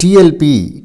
TLP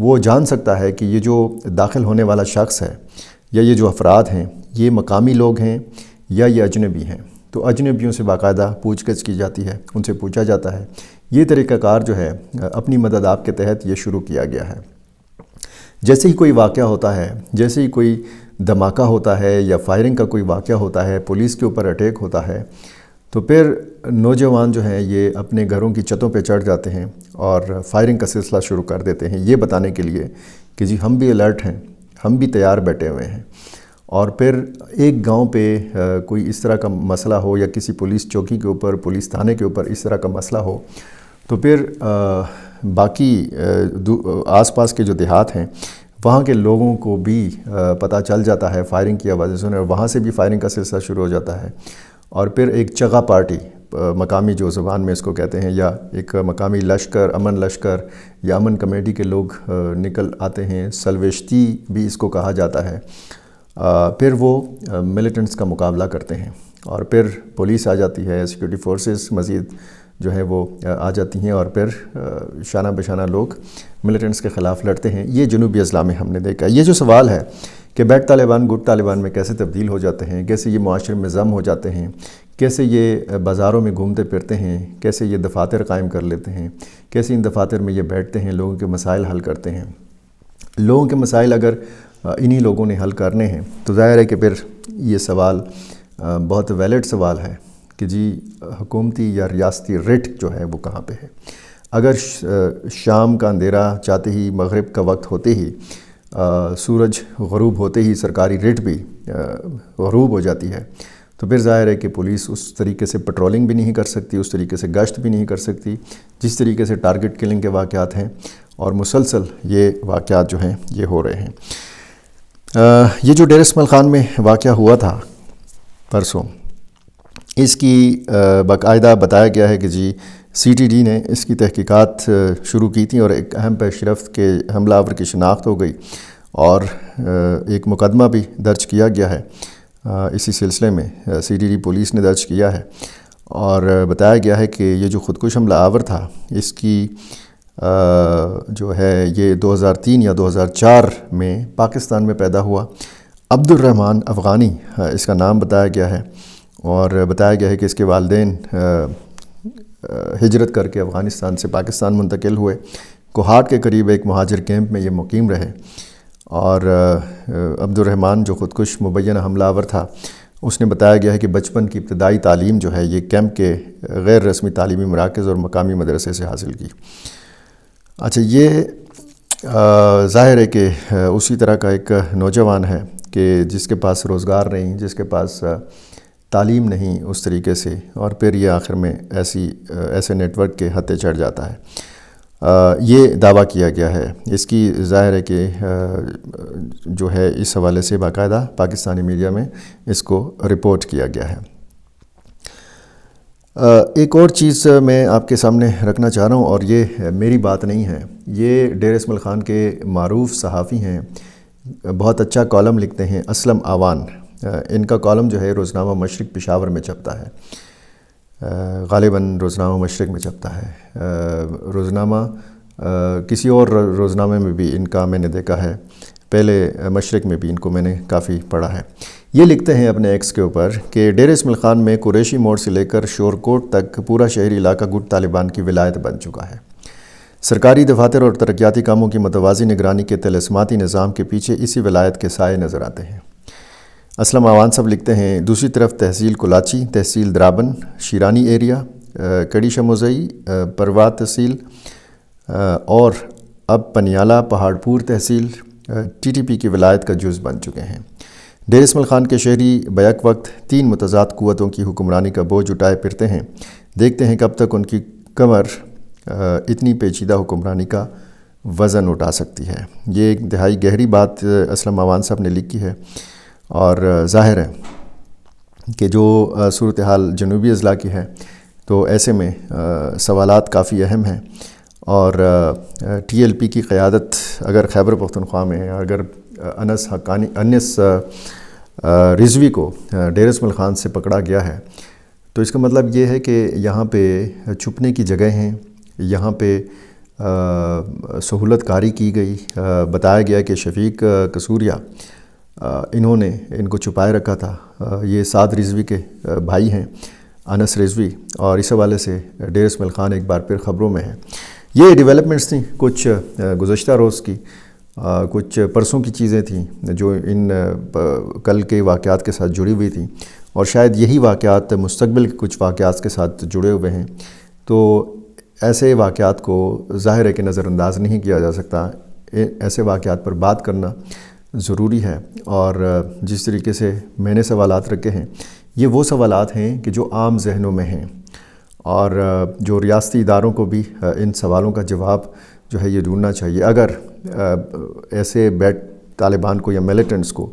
وہ جان سکتا ہے کہ یہ جو داخل ہونے والا شخص ہے یا یہ جو افراد ہیں یہ مقامی لوگ ہیں یا یہ اجنبی ہیں۔ تو اجنبیوں سے باقاعدہ پوچھ گچھ کی جاتی ہے، ان سے پوچھا جاتا ہے۔ یہ طریقہ کار جو ہے اپنی مدد آپ کے تحت یہ شروع کیا گیا ہے۔ جیسے ہی کوئی واقعہ ہوتا ہے، جیسے ہی کوئی دھماکہ ہوتا ہے یا فائرنگ کا کوئی واقعہ ہوتا ہے، پولیس کے اوپر اٹیک ہوتا ہے، تو پھر نوجوان جو ہیں یہ اپنے گھروں کی چھتوں پہ چڑھ جاتے ہیں اور فائرنگ کا سلسلہ شروع کر دیتے ہیں، یہ بتانے کے لیے کہ جی ہم بھی الرٹ ہیں، ہم بھی تیار بیٹھے ہوئے ہیں۔ اور پھر ایک گاؤں پہ کوئی اس طرح کا مسئلہ ہو یا کسی پولیس چوکی کے اوپر، پولیس تھانے کے اوپر اس طرح کا مسئلہ ہو، تو پھر باقی آس پاس کے جو دیہات ہیں وہاں کے لوگوں کو بھی پتہ چل جاتا ہے، فائرنگ کی آوازیں سنے، اور وہاں سے بھی فائرنگ کا سلسلہ شروع ہو جاتا ہے۔ اور پھر ایک چغا پارٹی، مقامی جو زبان میں اس کو کہتے ہیں، یا ایک مقامی لشکر، امن لشکر یا امن کمیٹی کے لوگ نکل آتے ہیں، سلویشتی بھی اس کو کہا جاتا ہے۔ پھر وہ ملیٹنٹس کا مقابلہ کرتے ہیں، اور پھر پولیس آ جاتی ہے، سیکورٹی فورسز مزید جو ہے وہ آ جاتی ہیں، اور پھر شانہ بشانہ لوگ ملیٹنٹس کے خلاف لڑتے ہیں۔ یہ جنوبی اضلاع میں ہم نے دیکھا۔ یہ جو سوال ہے کہ بیڈ طالبان گڈ طالبان میں کیسے تبدیل ہو جاتے ہیں، کیسے یہ معاشرے میں ضم ہو جاتے ہیں، کیسے یہ بازاروں میں گھومتے پھرتے ہیں، کیسے یہ دفاتر قائم کر لیتے ہیں، کیسے ان دفاتر میں یہ بیٹھتے ہیں، لوگوں کے مسائل حل کرتے ہیں۔ لوگوں کے مسائل اگر انہی لوگوں نے حل کرنے ہیں تو ظاہر ہے کہ پھر یہ سوال بہت ویلڈ سوال ہے کہ جی حکومتی یا ریاستی رٹ جو ہے وہ کہاں پہ ہے۔ اگر شام کا اندھیرا چاہتے ہی، مغرب کا وقت ہوتے ہی، سورج غروب ہوتے ہی سرکاری رٹ بھی غروب ہو جاتی ہے، تو پھر ظاہر ہے کہ پولیس اس طریقے سے پٹرولنگ بھی نہیں کر سکتی، اس طریقے سے گشت بھی نہیں کر سکتی جس طریقے سے ٹارگٹ کلنگ کے واقعات ہیں، اور مسلسل یہ واقعات جو ہیں یہ ہو رہے ہیں۔ یہ جو ڈیر اسماعیل خان میں واقعہ ہوا تھا پرسوں، اس کی باقاعدہ بتایا گیا ہے کہ جی سی ٹی ڈی نے اس کی تحقیقات شروع کی تھیں، اور ایک اہم پیش رفت کے حملہ آور کی شناخت ہو گئی، اور ایک مقدمہ بھی درج کیا گیا ہے اسی سلسلے میں، سی ٹی ڈی پولیس نے درج کیا ہے، اور بتایا گیا ہے کہ یہ جو خودکش حملہ آور تھا اس کی جو ہے یہ 2003 یا 2004 میں پاکستان میں پیدا ہوا۔ عبد الرحمن افغانی اس کا نام بتایا گیا ہے، اور بتایا گیا ہے کہ اس کے والدین ہجرت کر کے افغانستان سے پاکستان منتقل ہوئے، کوہاٹ کے قریب ایک مہاجر کیمپ میں یہ مقیم رہے، اور عبد الرحمن جو خودکش مبینہ حملہ آور تھا اس نے بتایا گیا ہے کہ بچپن کی ابتدائی تعلیم جو ہے یہ کیمپ کے غیر رسمی تعلیمی مراکز اور مقامی مدرسے سے حاصل کی۔ اچھا، یہ ظاہر ہے کہ اسی طرح کا ایک نوجوان ہے کہ جس کے پاس روزگار نہیں، جس کے پاس تعلیم نہیں اس طریقے سے، اور پھر یہ آخر میں ایسے نیٹ ورک کے ہتھے چڑھ جاتا ہے۔ یہ دعویٰ کیا گیا ہے، اس کی ظاہر ہے کہ جو ہے اس حوالے سے باقاعدہ پاکستانی میڈیا میں اس کو رپورٹ کیا گیا ہے۔ ایک اور چیز میں آپ کے سامنے رکھنا چاہ رہا ہوں، اور یہ میری بات نہیں ہے، یہ ڈیر اسماعیل خان کے معروف صحافی ہیں، بہت اچھا کالم لکھتے ہیں، اسلم آوان۔ ان کا کالم جو ہے روزنامہ مشرق پشاور میں چھپتا ہے، غالباً روزنامہ مشرق میں چھپتا ہے، روزنامہ کسی اور روزنامے میں بھی ان کا میں نے دیکھا ہے، پہلے مشرق میں بھی ان کو میں نے کافی پڑھا ہے۔ یہ لکھتے ہیں اپنے ایکس کے اوپر کہ ڈیر اسماعیل خان میں قریشی موڑ سے لے کر شورکوٹ تک پورا شہری علاقہ گٹ طالبان کی ولایت بن چکا ہے۔ سرکاری دفاتر اور ترقیاتی کاموں کی متوازی نگرانی کے طلسماتی نظام کے پیچھے اسی ولایت کے سائے نظر آتے ہیں۔ اسلم آوان صاحب لکھتے ہیں، دوسری طرف تحصیل کلاچی، تحصیل درابن، شیرانی ایریا، کڑی شموزئی، پروات تحصیل، اور اب پنیالہ پہاڑپور تحصیل ٹی ٹی پی کی ولایت کا جز بن چکے ہیں۔ ڈیر اسماعیل خان کے شہری بیک وقت تین متضاد قوتوں کی حکمرانی کا بوجھ اٹھائے پھرتے ہیں، دیکھتے ہیں کب تک ان کی کمر اتنی پیچیدہ حکمرانی کا وزن اٹھا سکتی ہے۔ یہ ایک انتہائی گہری بات اسلم آوان صاحب نے لکھی ہے، اور ظاہر ہے کہ جو صورتحال جنوبی اضلاع کی ہے تو ایسے میں سوالات کافی اہم ہیں، اور ٹی ایل پی کی قیادت اگر خیبر پختونخوا میں ہے، اگر انس رضوی کو ڈیر اسماعیل خان سے پکڑا گیا ہے، تو اس کا مطلب یہ ہے کہ یہاں پہ چھپنے کی جگہ ہیں، یہاں پہ سہولت کاری کی گئی. بتایا گیا کہ شفیق قصوریہ ان کو چھپائے رکھا تھا. یہ سعد رضوی کے بھائی ہیں، انس رضوی، اور اس حوالے سے ڈیر اسماعیل خان ایک بار پھر خبروں میں ہے. یہ ڈیولپمنٹس تھیں کچھ گزشتہ روز کی، کچھ پرسوں کی چیزیں تھیں جو ان کل کے واقعات کے ساتھ جڑی ہوئی تھیں، اور شاید یہی واقعات مستقبل کے کچھ واقعات کے ساتھ جڑے ہوئے ہیں. تو ایسے واقعات کو ظاہر ہے کہ نظر انداز نہیں کیا جا سکتا. ایسے واقعات پر بات کرنا ضروری ہے. اور جس طریقے سے میں نے سوالات رکھے ہیں، یہ وہ سوالات ہیں کہ جو عام ذہنوں میں ہیں، اور جو ریاستی اداروں کو بھی ان سوالوں کا جواب جو ہے یہ ڈھونڈنا چاہیے. اگر ایسے طالبان کو یا ملیٹنٹس کو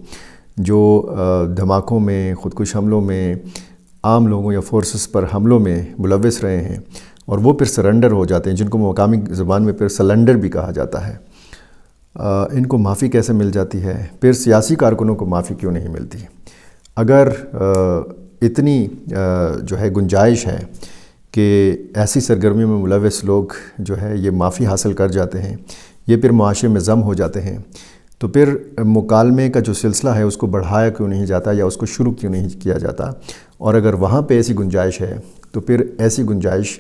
جو دھماکوں میں، خودکش حملوں میں، عام لوگوں یا فورسز پر حملوں میں ملوث رہے ہیں، اور وہ پھر سرنڈر ہو جاتے ہیں، جن کو مقامی زبان میں پھر سلنڈر بھی کہا جاتا ہے، ان کو معافی کیسے مل جاتی ہے؟ پھر سیاسی کارکنوں کو معافی کیوں نہیں ملتی؟ اگر اتنی جو ہے گنجائش ہے کہ ایسی سرگرمیوں میں ملوث لوگ جو ہے یہ معافی حاصل کر جاتے ہیں، یہ پھر معاشرے میں ضم ہو جاتے ہیں، تو پھر مکالمے کا جو سلسلہ ہے اس کو بڑھایا کیوں نہیں جاتا یا اس کو شروع کیوں نہیں کیا جاتا؟ اور اگر وہاں پہ ایسی گنجائش ہے تو پھر ایسی گنجائش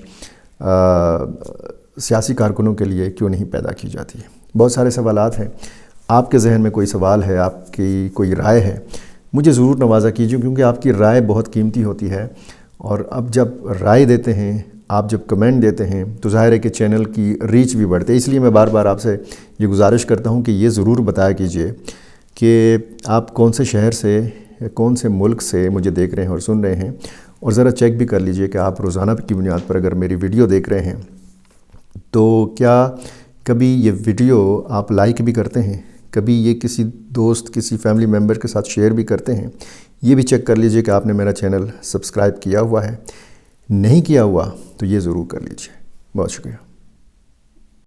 سیاسی کارکنوں کے لیے کیوں نہیں پیدا کی جاتی؟ بہت سارے سوالات ہیں. آپ کے ذہن میں کوئی سوال ہے، آپ کی کوئی رائے ہے، مجھے ضرور نوازا کیجیے، کیونکہ آپ کی رائے بہت قیمتی ہوتی ہے. اور اب جب رائے دیتے ہیں، آپ جب کمنٹ دیتے ہیں، تو ظاہر ہے کہ چینل کی ریچ بھی بڑھتے ہے. اس لیے میں بار بار آپ سے یہ گزارش کرتا ہوں کہ یہ ضرور بتایا کیجیے کہ آپ کون سے شہر سے، کون سے ملک سے مجھے دیکھ رہے ہیں اور سن رہے ہیں. اور ذرا چیک بھی کر لیجئے کہ آپ روزانہ کی بنیاد پر اگر میری ویڈیو دیکھ رہے ہیں تو کیا کبھی یہ ویڈیو آپ لائک بھی کرتے ہیں، کبھی یہ کسی دوست، کسی فیملی ممبر کے ساتھ شیئر بھی کرتے ہیں. یہ بھی چیک کر لیجئے کہ آپ نے میرا چینل سبسکرائب کیا ہوا ہے. نہیں کیا ہوا تو یہ ضرور کر لیجئے. بہت شکریہ.